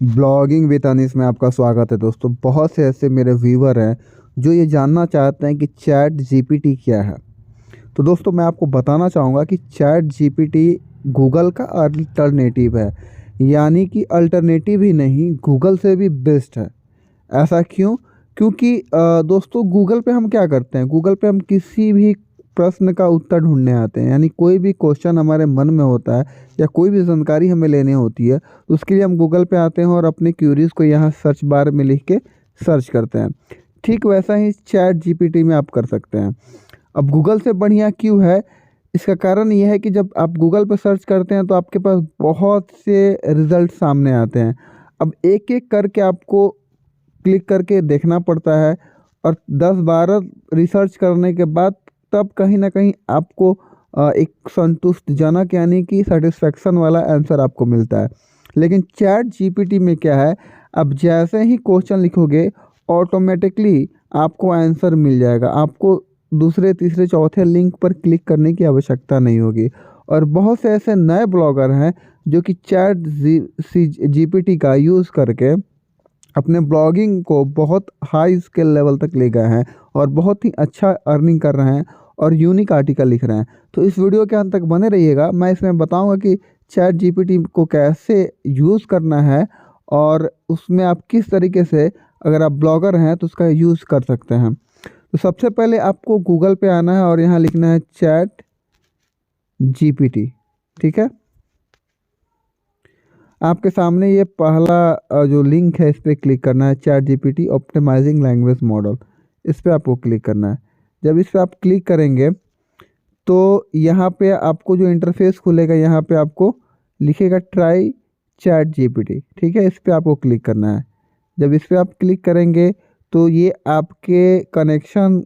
Blogging with Anees में आपका स्वागत है दोस्तों। बहुत से ऐसे मेरे व्यूवर हैं जो ये जानना चाहते हैं कि चैट जीपीटी क्या है। तो दोस्तों मैं आपको बताना चाहूँगा कि चैट जीपीटी गूगल का अल्टरनेटिव है, यानी कि अल्टरनेटिव ही नहीं, गूगल से भी बेस्ट है। ऐसा क्यों? क्योंकि दोस्तों गूगल पे हम क्या करते हैं, गूगल पे हम किसी भी प्रश्न का उत्तर ढूँढने आते हैं, यानी कोई भी क्वेश्चन हमारे मन में होता है या कोई भी जानकारी हमें लेनी होती है, तो उसके लिए हम गूगल पे आते हैं और अपनी क्यूरीज़ को यहाँ सर्च बार में लिख के सर्च करते हैं। ठीक वैसा ही चैट जीपीटी में आप कर सकते हैं। अब गूगल से बढ़िया क्यों है? इसका कारण ये है कि जब आप गूगल पे सर्च करते हैं तो आपके पास बहुत से रिज़ल्ट सामने आते हैं। अब एक-एक करके आपको क्लिक करके देखना पड़ता है और 10-12 रिसर्च करने के बाद तब कहीं न कहीं आपको एक संतुष्टिजनक यानी कि सैटिस्फैक्शन वाला आंसर आपको मिलता है। लेकिन चैट जीपीटी में क्या है, आप जैसे ही क्वेश्चन लिखोगे ऑटोमेटिकली आपको आंसर मिल जाएगा। आपको दूसरे, तीसरे, चौथे लिंक पर क्लिक करने की आवश्यकता नहीं होगी। और बहुत से ऐसे नए ब्लॉगर हैं जो कि चैट जीपीटी का यूज़ करके अपने ब्लॉगिंग को बहुत हाई स्केल लेवल तक ले गए हैं और बहुत ही अच्छा अर्निंग कर रहे हैं और यूनिक आर्टिकल लिख रहे हैं। तो इस वीडियो के अंत तक बने रहिएगा। मैं इसमें बताऊंगा कि चैट जीपीटी को कैसे यूज़ करना है और उसमें आप किस तरीके से, अगर आप ब्लॉगर हैं तो उसका यूज़ कर सकते हैं। तो सबसे पहले आपको गूगल पे आना है और यहाँ लिखना है चैट जीपीटी। ठीक है, आपके सामने ये पहला जो लिंक है इस पर क्लिक करना है, ChatGPT optimising language model. इस पर आपको क्लिक करना है। जब इस पर आप क्लिक करेंगे तो यहाँ पे आपको जो इंटरफेस खुलेगा, यहाँ पे आपको लिखेगा ट्राई चैट जीपीटी। ठीक है, इस पर आपको क्लिक करना है। जब इस पर आप क्लिक करेंगे तो ये आपके कनेक्शन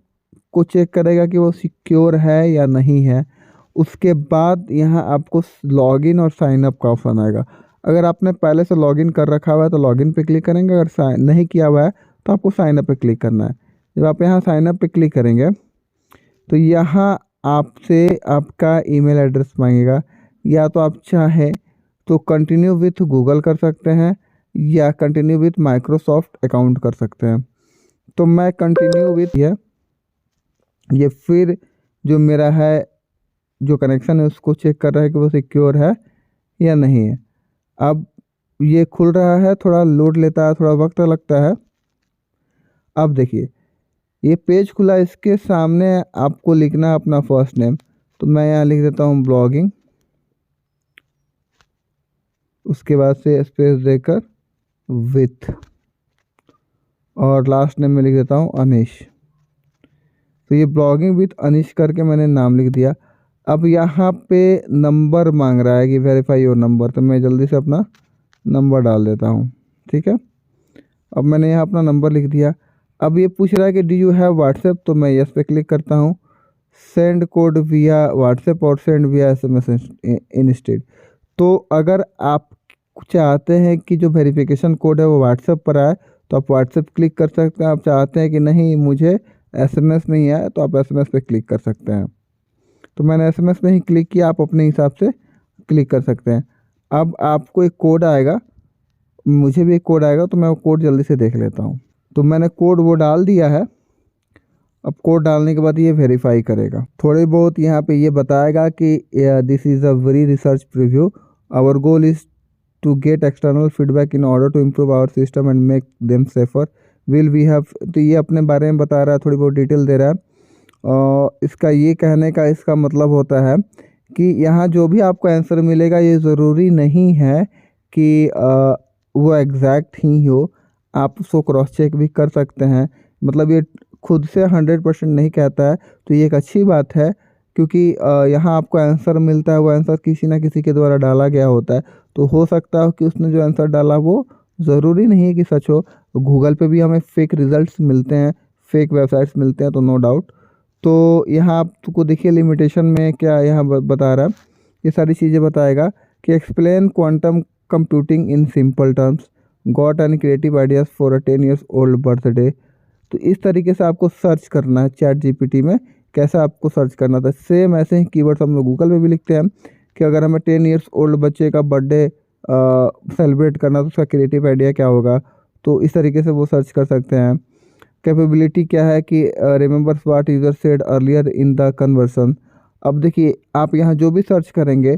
को चेक करेगा कि वो सिक्योर है या नहीं है। उसके बाद यहाँ आपको लॉगिन और साइन अप का ऑप्शन आएगा। अगर आपने पहले से लॉगिन कर रखा हुआ है तो लॉगिन पे क्लिक करेंगे, अगर साइन नहीं किया हुआ है तो आपको साइन अप पे क्लिक करना है। जब आप यहाँ साइन अप पे क्लिक करेंगे तो यहाँ आपसे आपका ईमेल एड्रेस मांगेगा। या तो आप चाहें तो कंटिन्यू विथ गूगल कर सकते हैं या कंटिन्यू विथ माइक्रोसॉफ्ट अकाउंट कर सकते हैं। तो मैं कंटिन्यू विथ ये फिर जो मेरा है जो कनेक्शन है उसको चेक कर रहा है कि वो सिक्योर है या नहीं है। अब ये खुल रहा है, थोड़ा लोड लेता है, थोड़ा वक्त लगता है। अब देखिए ये पेज खुला, इसके सामने आपको लिखना है अपना फर्स्ट नेम। तो मैं यहाँ लिख देता हूँ ब्लॉगिंग, उसके बाद से स्पेस देकर विथ, और लास्ट नेम में लिख देता हूँ अनीश। तो ये ब्लॉगिंग विथ अनीश करके मैंने नाम लिख दिया। अब यहाँ पे नंबर मांग रहा है कि वेरीफाई योर नंबर, तो मैं जल्दी से अपना नंबर डाल देता हूँ। ठीक है, अब मैंने यहाँ अपना नंबर लिख दिया। अब ये पूछ रहा है कि डू यू हैव व्हाट्सएप, तो मैं यस पे क्लिक करता हूँ। सेंड कोड विया व्हाट्सएप और सेंड विया एसएमएस इंस्टेड। तो अगर आप चाहते हैं कि जो वेरिफिकेशन कोड है वो व्हाट्सएप पर आए तो आप व्हाट्सएप क्लिक कर सकते हैं। आप चाहते हैं कि नहीं मुझे एसएमएस में ही आए तो आप एसएमएस पे क्लिक कर सकते हैं। तो मैंने एसएमएस में ही क्लिक किया, आप अपने हिसाब से क्लिक कर सकते हैं। अब आपको एक कोड आएगा, मुझे भी एक कोड आएगा, तो मैं वो कोड जल्दी से देख लेता हूँ। तो मैंने कोड वो डाल दिया है। अब कोड डालने के बाद ये वेरीफाई करेगा। थोड़े बहुत यहाँ पे ये बताएगा कि this is a very research preview, our goal is to get external feedback in order to improve our system and make them safer, will we have. तो ये अपने बारे में बता रहा है, थोड़ी बहुत डिटेल दे रहा है। इसका ये कहने का इसका मतलब होता है कि यहाँ जो भी आपको आंसर मिलेगा ये ज़रूरी नहीं है कि वो एग्जैक्ट ही हो, आप उसको क्रॉस चेक भी कर सकते हैं। मतलब ये खुद से 100% नहीं कहता है, तो ये एक अच्छी बात है क्योंकि यहाँ आपको आंसर मिलता है, वो आंसर किसी ना किसी के द्वारा डाला गया होता है। तो हो सकता है कि उसने जो आंसर डाला वो ज़रूरी नहीं है कि सच हो। गूगल पे भी हमें फेक रिज़ल्ट्स मिलते हैं, फेक वेबसाइट्स मिलते हैं, तो नो डाउट। तो यहाँ आपको देखिए लिमिटेशन में क्या यहाँ बता रहा है, ये सारी चीज़ें बताएगा कि explain quantum computing in simple terms, got and creative ideas for a 10 years old birthday. तो इस तरीके से आपको सर्च करना है चैट जीपीटी में। कैसा आपको सर्च करना था, सेम ऐसे ही कीवर्ड्स हम लोग गूगल पे भी लिखते हैं कि अगर हमें 10 years ओल्ड बच्चे का बर्थडे सेलिब्रेट करना तो उसका क्रिएटिव आइडिया क्या होगा, तो इस तरीके से वो सर्च कर सकते हैं। कैपेबिलिटी क्या है कि remembers what user said earlier in the conversion. अब देखिए आप यहाँ जो भी सर्च करेंगे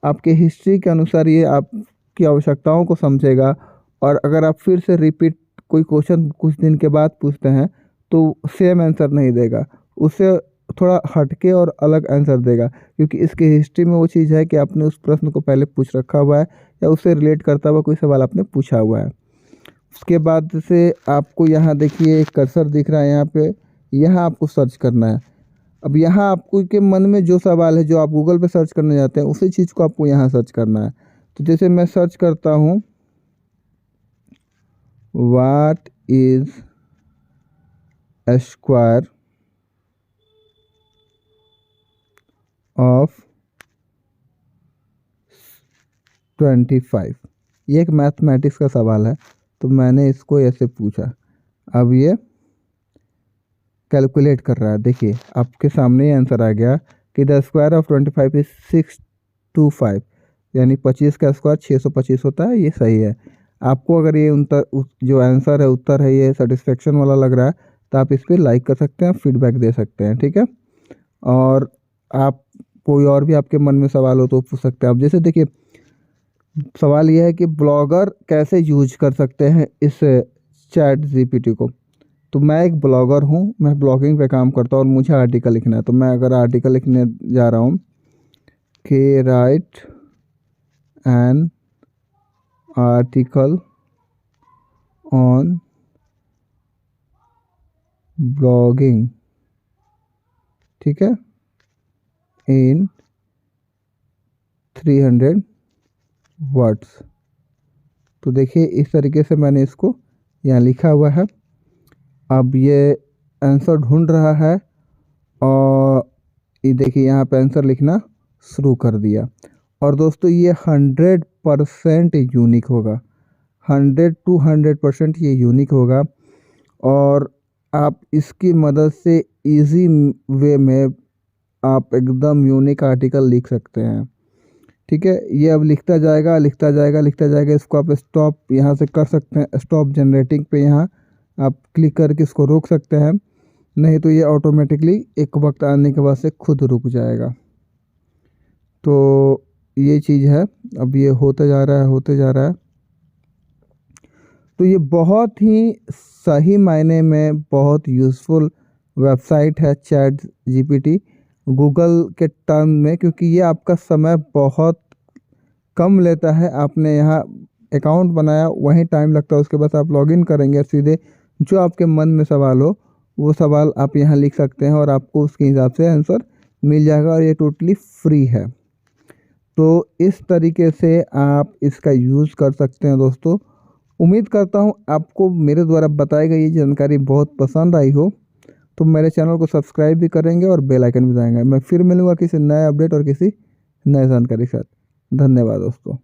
आपके हिस्ट्री के अनुसार ये आपकी आवश्यकताओं को समझेगा, और अगर आप फिर से रिपीट कोई क्वेश्चन कुछ दिन के बाद पूछते हैं तो सेम आंसर नहीं देगा, उससे थोड़ा हटके और अलग आंसर देगा, क्योंकि इसकी हिस्ट्री में वो चीज़ है कि आपने उस प्रश्न को पहले पूछ रखा हुआ है या उससे रिलेट करता हुआ कोई सवाल आपने पूछा हुआ है। उसके बाद से आपको यहाँ देखिए एक कर्सर दिख रहा है, यहाँ पे यहाँ आपको सर्च करना है। अब यहाँ आपको के मन में जो सवाल है जो आप गूगल पे सर्च करने जाते हैं उसी चीज़ को आपको यहाँ सर्च करना है। तो जैसे मैं सर्च करता हूँ what is a square of 25। ये एक मैथमेटिक्स का सवाल है, तो मैंने इसको ऐसे पूछा। अब ये कैलकुलेट कर रहा है, देखिए आपके सामने ही आंसर आ गया कि द स्क्वायर ऑफ 25 इज 625, यानी 25 का स्क्वायर 625 होता है। ये सही है। आपको अगर ये जो आंसर है उत्तर है ये सेटिस्फेक्शन वाला लग रहा है तो आप इस पर लाइक कर सकते हैं, फीडबैक दे सकते हैं, ठीक है। और आप कोई और भी आपके मन में सवाल हो तो पूछ सकते हैं। अब जैसे देखिए सवाल यह है कि ब्लॉगर कैसे यूज कर सकते हैं इस चैट जीपीटी को। तो मैं एक ब्लॉगर हूँ, मैं ब्लॉगिंग पे काम करता हूँ और मुझे आर्टिकल लिखना है। तो मैं अगर आर्टिकल लिखने जा रहा हूँ कि right an article on blogging, ठीक है, इन 300 वर्ड्स। तो देखिए इस तरीके से मैंने इसको यहाँ लिखा हुआ है। अब ये आंसर ढूंढ रहा है और ये देखिए यहाँ पे आंसर लिखना शुरू कर दिया। और दोस्तों ये 100% यूनिक होगा, 100% ये यूनिक होगा। और आप इसकी मदद से इजी वे में आप एकदम यूनिक आर्टिकल लिख सकते हैं, ठीक है। ये अब लिखता जाएगा लिखता जाएगा लिखता जाएगा। इसको आप स्टॉप यहाँ से कर सकते हैं, स्टॉप जनरेटिंग पे यहाँ आप क्लिक करके इसको रोक सकते हैं, नहीं तो ये ऑटोमेटिकली एक वक्त आने के बाद से खुद रुक जाएगा। तो ये चीज़ है, अब ये होते जा रहा है होते जा रहा है। तो ये बहुत ही सही मायने में बहुत यूज़फुल वेबसाइट है चैट जीपीटी गूगल के टर्म में, क्योंकि ये आपका समय बहुत कम लेता है। आपने यहाँ अकाउंट बनाया वहीं टाइम लगता है, उसके बाद आप लॉगिन करेंगे और सीधे जो आपके मन में सवाल हो वो सवाल आप यहाँ लिख सकते हैं और आपको उसके हिसाब से आंसर मिल जाएगा, और ये टोटली फ्री है। तो इस तरीके से आप इसका यूज़ कर सकते हैं दोस्तों। उम्मीद करता हूँ आपको मेरे द्वारा बताई गई ये जानकारी बहुत पसंद आई हो, तो मेरे चैनल को सब्सक्राइब भी करेंगे और बेल आइकन भी दबाएंगे। मैं फिर मिलूँगा किसी नए अपडेट और किसी नए जानकारी के साथ। धन्यवाद दोस्तों।